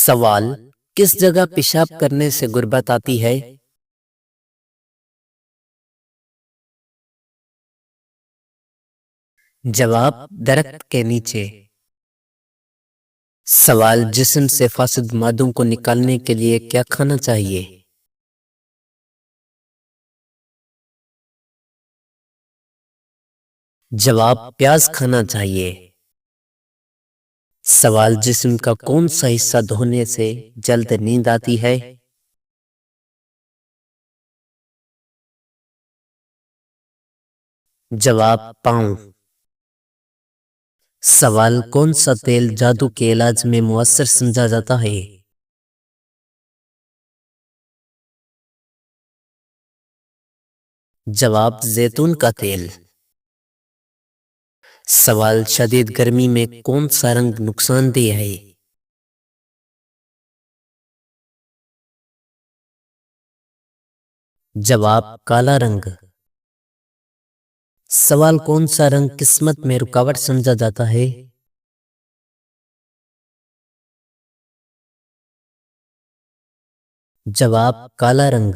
سوال: کس جگہ پیشاب کرنے سے غربت آتی ہے؟ جواب: درخت کے نیچے۔ سوال: جسم سے فاسد مادوں کو نکالنے کے لیے کیا کھانا چاہیے؟ جواب: پیاز کھانا چاہیے۔ سوال: جسم کا کون سا حصہ دھونے سے جلد نیند آتی ہے؟ جواب: پاؤں۔ سوال: کون سا تیل جادو کے علاج میں مؤثر سمجھا جاتا ہے؟ جواب: زیتون کا تیل۔ سوال: شدید گرمی میں کون سا رنگ نقصان دہ ہے؟ جواب: کالا رنگ۔ سوال: کون سا رنگ قسمت میں رکاوٹ سمجھا جاتا ہے؟ جواب: کالا رنگ۔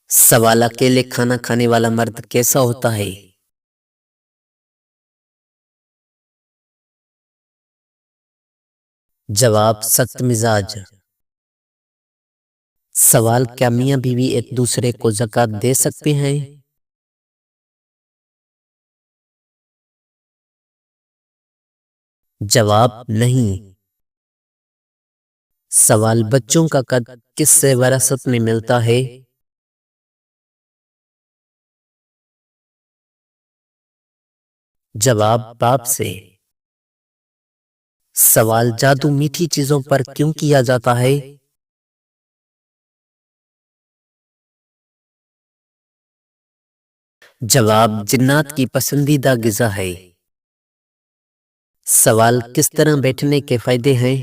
سوال: اکیلے کھانا کھانے والا مرد کیسا ہوتا ہے؟ جواب: سخت مزاج۔ سوال: کیا میاں بیوی ایک دوسرے کو زکوٰۃ دے سکتے ہیں؟ جواب: نہیں۔ سوال: بچوں کا قد کس سے وراثت میں ملتا ہے؟ جواب: باپ سے۔ سوال: جادو میٹھی چیزوں پر کیوں کیا جاتا ہے؟ جواب: جنات کی پسندیدہ غذا ہے۔ سوال: کس طرح بیٹھنے کے فائدے ہیں؟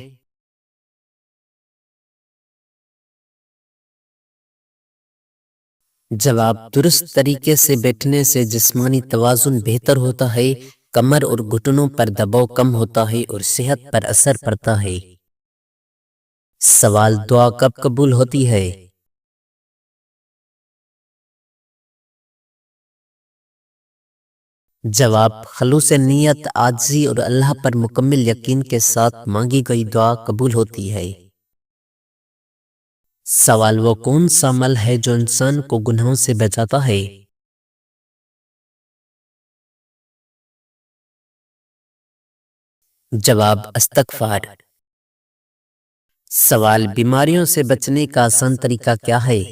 جواب: درست طریقے سے بیٹھنے سے جسمانی توازن بہتر ہوتا ہے، کمر اور گھٹنوں پر دباؤ کم ہوتا ہے اور صحت پر اثر پڑتا ہے۔ سوال: دعا کب قبول ہوتی ہے؟ جواب: خلوص نیت، عاجزی اور اللہ پر مکمل یقین کے ساتھ مانگی گئی دعا قبول ہوتی ہے۔ سوال: وہ کون سا عمل ہے جو انسان کو گناہوں سے بچاتا ہے؟ جواب: استغفار۔ سوال: بیماریوں سے بچنے کا آسان طریقہ کیا ہے؟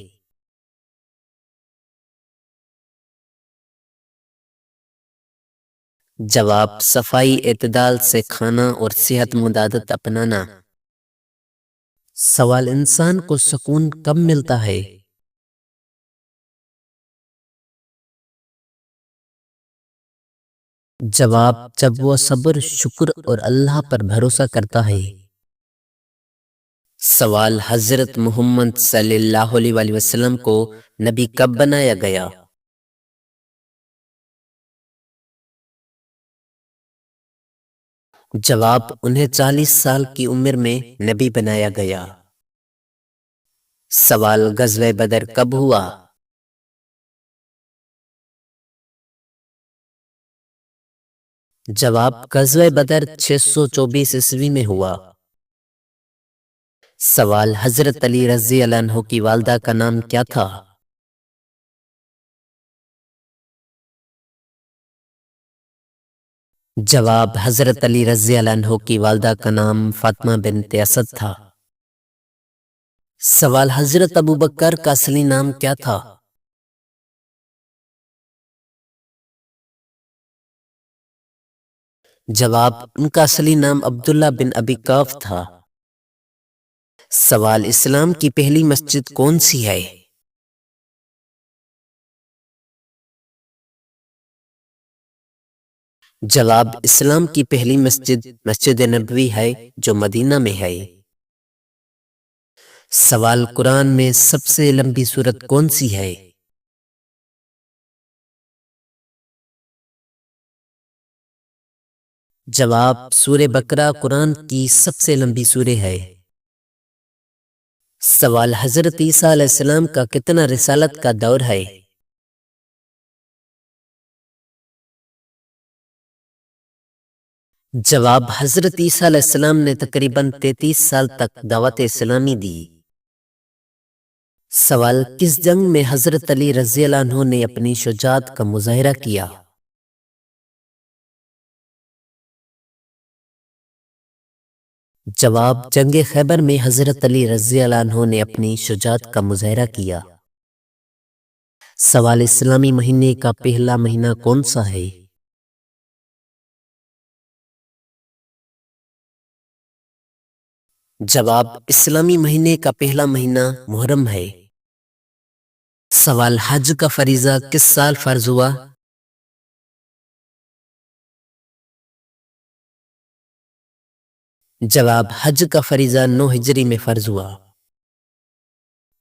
جواب: صفائی، اعتدال سے کھانا اور صحت مند عادت اپنانا۔ سوال: انسان کو سکون کب ملتا ہے؟ جواب: جب وہ صبر، شکر اور اللہ پر بھروسہ کرتا ہے۔ سوال: حضرت محمد صلی اللہ علیہ وآلہ وسلم کو نبی کب بنایا گیا؟ جواب: انہیں 40 سال کی عمر میں نبی بنایا گیا۔ سوال: غزوہ بدر کب ہوا؟ جواب: غزوہ بدر 624 عیسوی میں ہوا۔ سوال: حضرت علی رضی اللہ عنہ کی والدہ کا نام کیا تھا؟ جواب: حضرت علی رضی اللہ عنہ کی والدہ کا نام فاطمہ بنت اسد تھا۔ سوال: حضرت ابوبکر کا اصلی نام کیا تھا؟ جواب: ان کا اصلی نام عبداللہ بن ابی قاف تھا۔ سوال: اسلام کی پہلی مسجد کون سی ہے؟ جواب: اسلام کی پہلی مسجد مسجد نبوی ہے جو مدینہ میں ہے۔ سوال: قرآن میں سب سے لمبی سورت کون سی ہے؟ جواب سورہ بقرہ قرآن کی سب سے لمبی سورہ ہے۔ سوال حضرت عیسیٰ علیہ السلام کا کتنا رسالت کا دور ہے؟ جواب حضرت عیسیٰ علیہ السلام نے تقریباً 33 سال تک دعوت اسلامی دی۔ سوال کس جنگ میں حضرت علی رضی اللہ عنہ نے اپنی شجاعت کا مظاہرہ کیا؟ جواب جنگ خیبر میں حضرت علی رضی اللہ عنہ نے اپنی شجاعت کا مظاہرہ کیا۔ سوال اسلامی مہینے کا پہلا مہینہ کون سا ہے؟ جواب اسلامی مہینے کا پہلا مہینہ محرم ہے۔ سوال حج کا فریضہ کس سال فرض ہوا؟ جواب حج کا فریضہ 9 ہجری میں فرض ہوا۔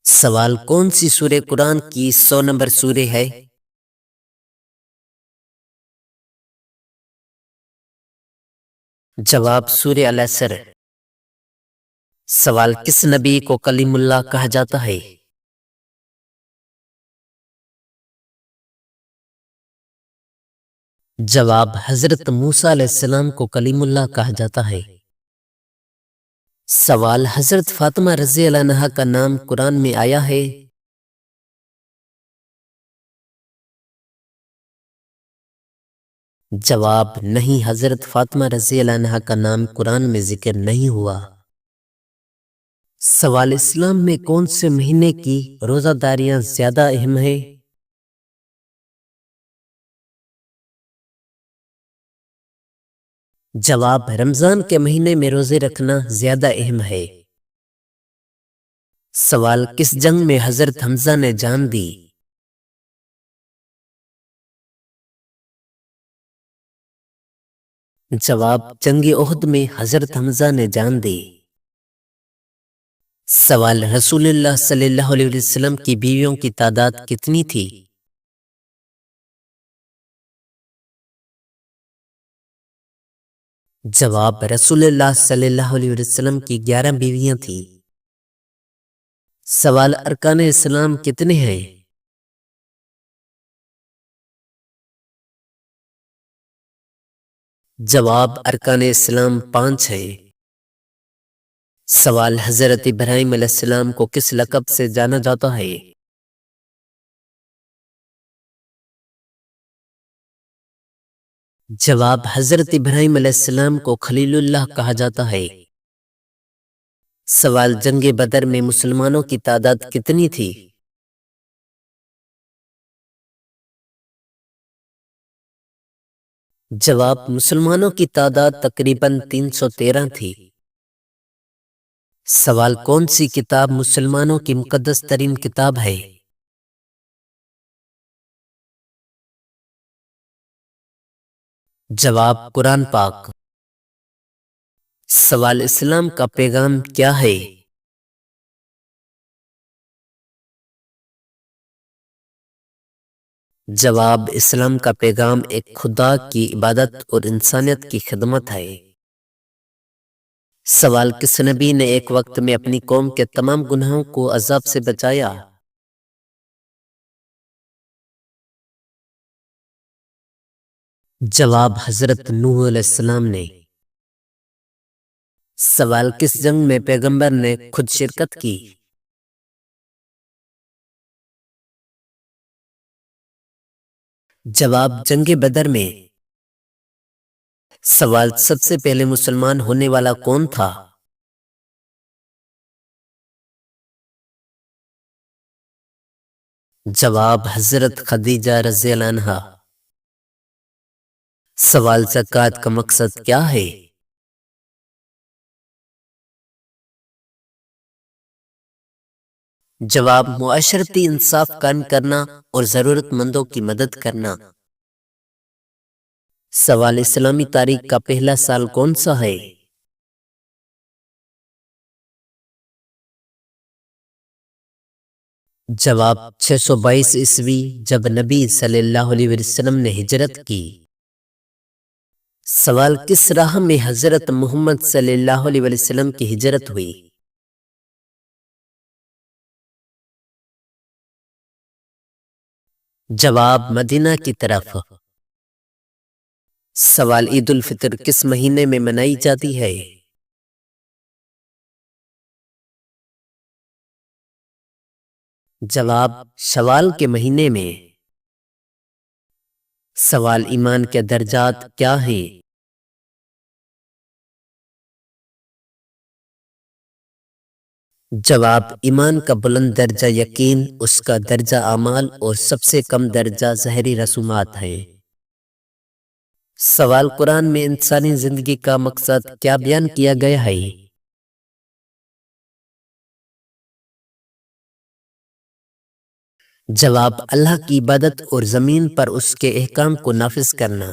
سوال کون سی سورہ قرآن کی 100 نمبر سورہ ہے؟ جواب سورہ العصر۔ سوال کس نبی کو کلیم اللہ کہا جاتا ہے؟ جواب حضرت موسیٰ علیہ السلام کو کلیم اللہ کہا جاتا ہے۔ سوال حضرت فاطمہ رضی اللہ عنہا کا نام قرآن میں آیا ہے؟ جواب نہیں، حضرت فاطمہ رضی اللہ عنہا کا نام قرآن میں ذکر نہیں ہوا۔ سوال اسلام میں کون سے مہینے کی روزہ داریاں زیادہ اہم ہے؟ جواب رمضان کے مہینے میں روزے رکھنا زیادہ اہم ہے۔ سوال کس جنگ میں حضرت حمزہ نے جان دی؟ جواب جنگ احد میں حضرت حمزہ نے جان دی۔ سوال رسول اللہ صلی اللہ علیہ وسلم کی بیویوں کی تعداد کتنی تھی؟ جواب رسول اللہ صلی اللہ علیہ وسلم کی 11 بیویاں تھیں۔ سوال ارکان اسلام کتنے ہیں؟ جواب ارکان اسلام 5 ہے۔ سوال حضرت ابراہیم علیہ السلام کو کس لقب سے جانا جاتا ہے؟ جواب حضرت ابراہیم علیہ السلام کو خلیل اللہ کہا جاتا ہے۔ سوال جنگ بدر میں مسلمانوں کی تعداد کتنی تھی؟ جواب مسلمانوں کی تعداد تقریباً 313 تھی۔ سوال کون سی کتاب مسلمانوں کی مقدس ترین کتاب ہے؟ جواب قرآن پاک۔ سوال اسلام کا پیغام کیا ہے؟ جواب اسلام کا پیغام ایک خدا کی عبادت اور انسانیت کی خدمت ہے۔ سوال کس نبی نے ایک وقت میں اپنی قوم کے تمام گناہوں کو عذاب سے بچایا؟ جواب حضرت نوح علیہ السلام نے۔ سوال کس جنگ میں پیغمبر نے خود شرکت کی؟ جواب جنگ بدر میں۔ سوال سب سے پہلے مسلمان ہونے والا کون تھا؟ جواب حضرت خدیجہ رضی اللہ عنہا۔ سوال زکوٰۃ کا مقصد کیا ہے؟ جواب معاشرتی انصاف قائم کرنا اور ضرورت مندوں کی مدد کرنا۔ سوال اسلامی تاریخ کا پہلا سال کون سا ہے؟ جواب 622 عیسوی، جب نبی صلی اللہ علیہ وسلم نے ہجرت کی۔ سوال کس راہ میں حضرت محمد صلی اللہ علیہ وسلم کی ہجرت ہوئی؟ جواب مدینہ کی طرف۔ سوال عید الفطر کس مہینے میں منائی جاتی ہے؟ جواب شوال کے مہینے میں۔ سوال ایمان کے درجات کیا ہیں؟ جواب ایمان کا بلند درجہ یقین، اس کا درجہ اعمال اور سب سے کم درجہ ظاہری رسومات ہے۔ سوال قرآن میں انسانی زندگی کا مقصد کیا بیان کیا گیا ہے؟ جواب اللہ کی عبادت اور زمین پر اس کے احکام کو نافذ کرنا۔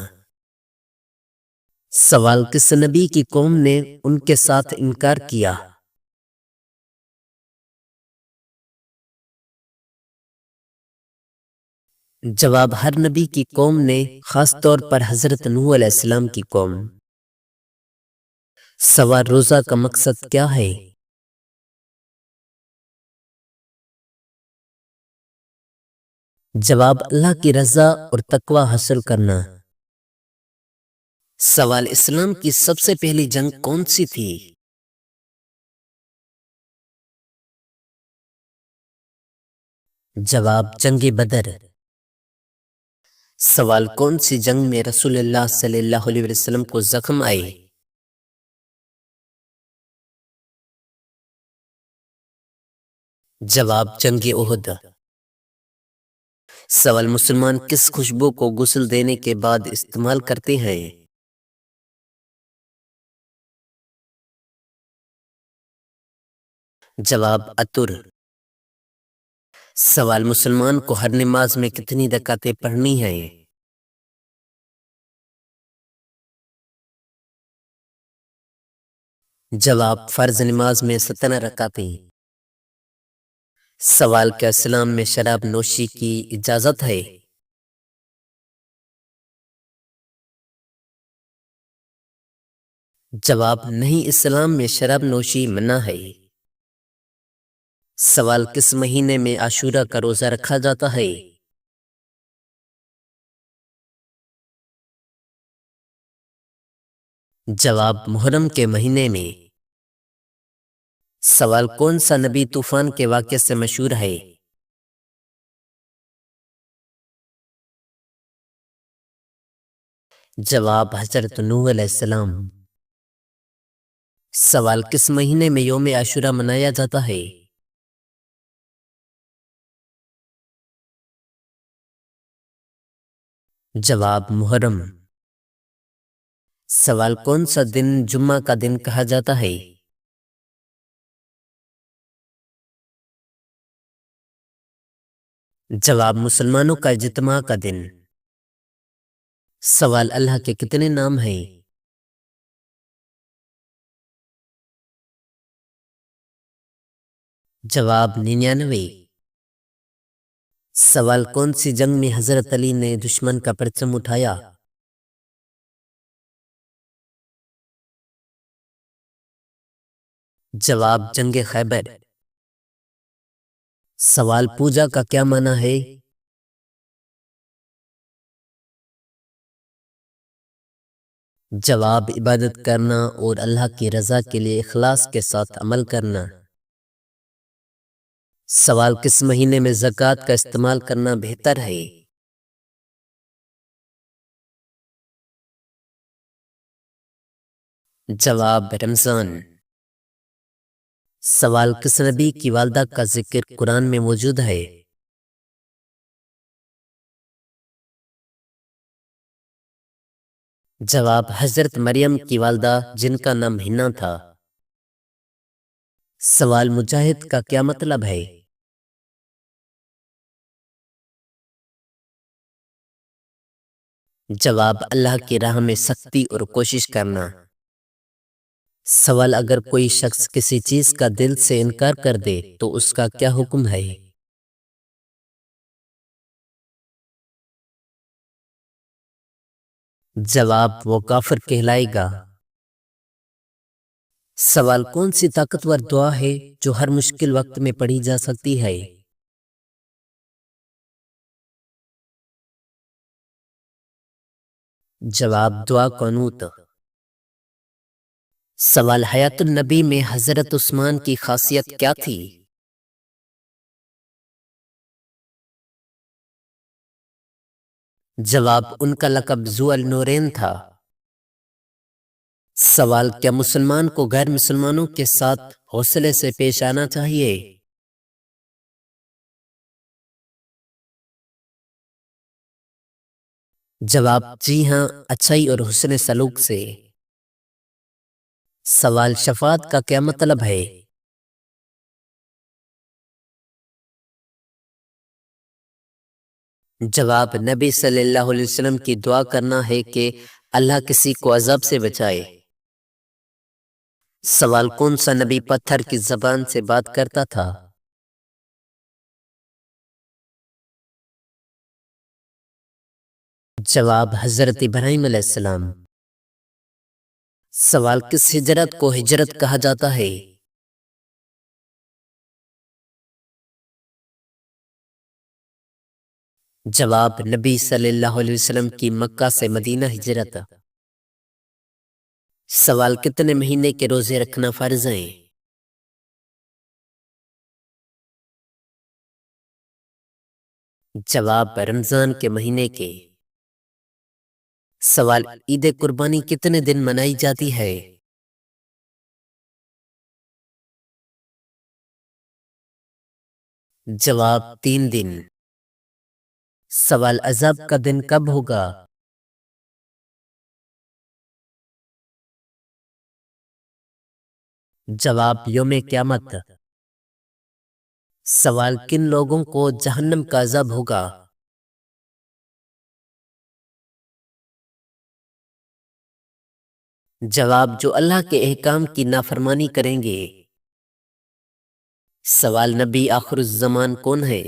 سوال کس نبی کی قوم نے ان کے ساتھ انکار کیا؟ جواب ہر نبی کی قوم نے، خاص طور پر حضرت نوح علیہ السلام کی قوم۔ سوال روزہ کا مقصد کیا ہے؟ جواب اللہ کی رضا اور تقوی حاصل کرنا۔ سوال اسلام کی سب سے پہلی جنگ کون سی تھی؟ جواب جنگ بدر۔ سوال کون سی جنگ میں رسول اللہ صلی اللہ علیہ وسلم کو زخم آئے؟ جواب جنگ احد۔ سوال مسلمان کس خوشبو کو غسل دینے کے بعد استعمال کرتے ہیں؟ جواب عطر۔ سوال مسلمان کو ہر نماز میں کتنی رکعتیں پڑھنی ہیں؟ جواب فرض نماز میں 17 رکعتیں۔ سوال کیا اسلام میں شراب نوشی کی اجازت ہے؟ جواب نہیں، اسلام میں شراب نوشی منع ہے۔ سوال کس مہینے میں عاشورہ کا روزہ رکھا جاتا ہے؟ جواب محرم کے مہینے میں۔ سوال کون سا نبی طوفان کے واقعے سے مشہور ہے؟ جواب حضرت نوح علیہ السلام۔ سوال کس مہینے میں یوم عاشورہ منایا جاتا ہے؟ جواب محرم۔ سوال کون سا دن جمعہ کا دن کہا جاتا ہے؟ جواب مسلمانوں کا اجتماع کا دن۔ سوال اللہ کے کتنے نام ہیں؟ جواب 99۔ سوال کون سی جنگ میں حضرت علی نے دشمن کا پرچم اٹھایا؟ جواب جنگ خیبر۔ سوال پوجا کا کیا معنی ہے؟ جواب عبادت کرنا اور اللہ کی رضا کے لیے اخلاص کے ساتھ عمل کرنا۔ سوال کس مہینے میں زکوٰۃ کا استعمال کرنا بہتر ہے؟ جواب رمضان۔ سوال کس نبی کی والدہ کا ذکر قرآن میں موجود ہے؟ جواب حضرت مریم کی والدہ جن کا نام ہنا تھا۔ سوال مجاہد کا کیا مطلب ہے؟ جواب اللہ کی راہ میں سختی اور کوشش کرنا۔ سوال اگر کوئی شخص کسی چیز کا دل سے انکار کر دے تو اس کا کیا حکم ہے؟ جواب وہ کافر کہلائے گا۔ سوال کون سی طاقتور دعا ہے جو ہر مشکل وقت میں پڑھی جا سکتی ہے؟ جواب دعا قنوت۔ سوال حیات النبی میں حضرت عثمان کی خاصیت کیا تھی؟ جواب ان کا لقب ذو النورین تھا۔ سوال کیا مسلمان کو غیر مسلمانوں کے ساتھ حوصلے سے پیش آنا چاہیے؟ جواب جی ہاں، اچھائی اور حسن سلوک سے۔ سوال شفاعت کا کیا مطلب ہے؟ جواب نبی صلی اللہ علیہ وسلم کی دعا کرنا ہے کہ اللہ کسی کو عذاب سے بچائے۔ سوال کون سا نبی پتھر کی زبان سے بات کرتا تھا؟ جواب حضرت ابراہیم علیہ السلام۔ سوال کس ہجرت کو ہجرت کہا جاتا ہے؟ جواب نبی صلی اللہ علیہ وسلم کی مکہ سے مدینہ ہجرت۔ سوال کتنے مہینے کے روزے رکھنا فرض ہیں؟ جواب رمضان کے مہینے کے۔ سوال عید قربانی کتنے دن منائی جاتی ہے؟ جواب 3 دن۔ سوال عذاب کا دن کب ہوگا؟ جواب یوم قیامت۔ سوال کن لوگوں کو جہنم کا عذاب ہوگا؟ جواب جو اللہ کے احکام کی نافرمانی کریں گے۔ سوال نبی آخر الزمان کون ہے؟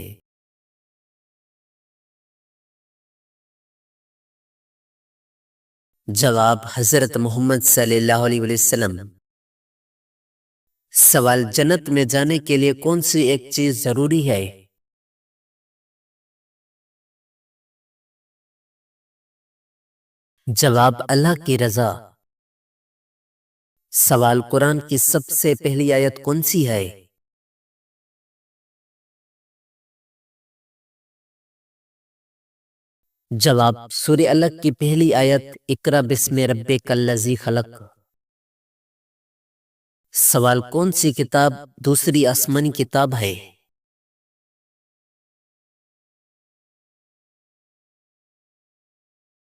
جواب حضرت محمد صلی اللہ علیہ وسلم۔ سوال جنت میں جانے کے لیے کون سی ایک چیز ضروری ہے؟ جواب اللہ کی رضا۔ سوال قرآن کی سب سے پہلی آیت کون سی ہے؟ جواب سورہ الگ کی پہلی آیت اقرا بسم ربک الذی خلق۔ سوال کون سی کتاب دوسری آسمانی کتاب ہے؟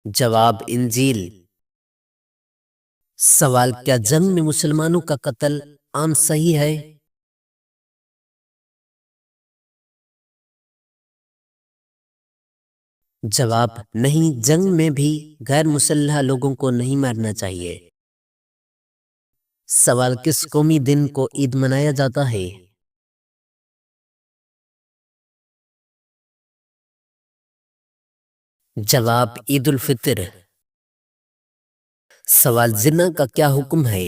جواب انجیل۔ سوال کیا جنگ میں مسلمانوں کا قتل عام صحیح ہے؟ جواب نہیں، جنگ میں بھی غیر مسلح لوگوں کو نہیں مارنا چاہیے۔ سوال کس قومی دن کو عید منایا جاتا ہے؟ جواب عید الفطر۔ سوال زنا کا کیا حکم ہے؟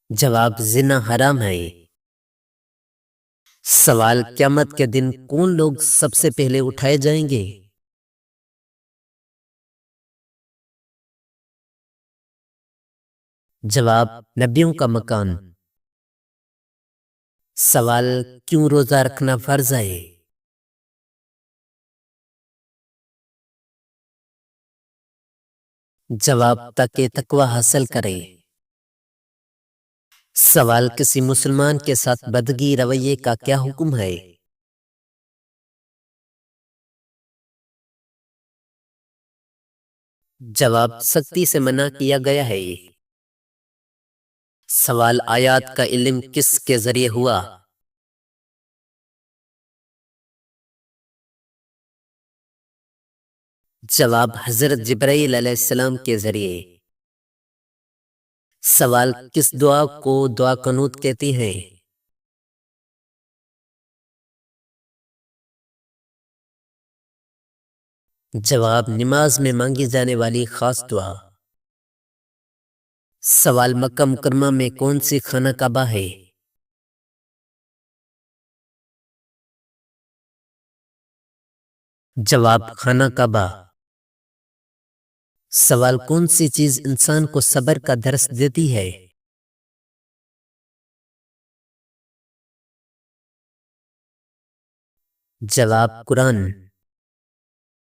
جواب زنا حرام ہے۔ سوال قیامت کے دن کون لوگ سب سے پہلے اٹھائے جائیں گے؟ جواب نبیوں کا مکان۔ سوال کیوں روزہ رکھنا فرض ہے؟ جواب تاکہ تقوی حاصل کرے۔ سوال کسی مسلمان کے ساتھ بدگی رویے کا کیا حکم ہے؟ جواب سختی سے منع کیا گیا ہے۔ سوال آیات کا علم کس کے ذریعے ہوا؟ جواب حضرت جبرائیل علیہ السلام کے ذریعے۔ سوال کس دعا کو دعا قنوت کہتے ہیں؟ جواب نماز میں مانگی جانے والی خاص دعا۔ سوال مکہ مکرمہ میں کون سی خانہ کعبہ ہے؟ جواب خانہ کعبہ۔ سوال کون سی چیز انسان کو صبر کا درس دیتی ہے؟ جواب قرآن۔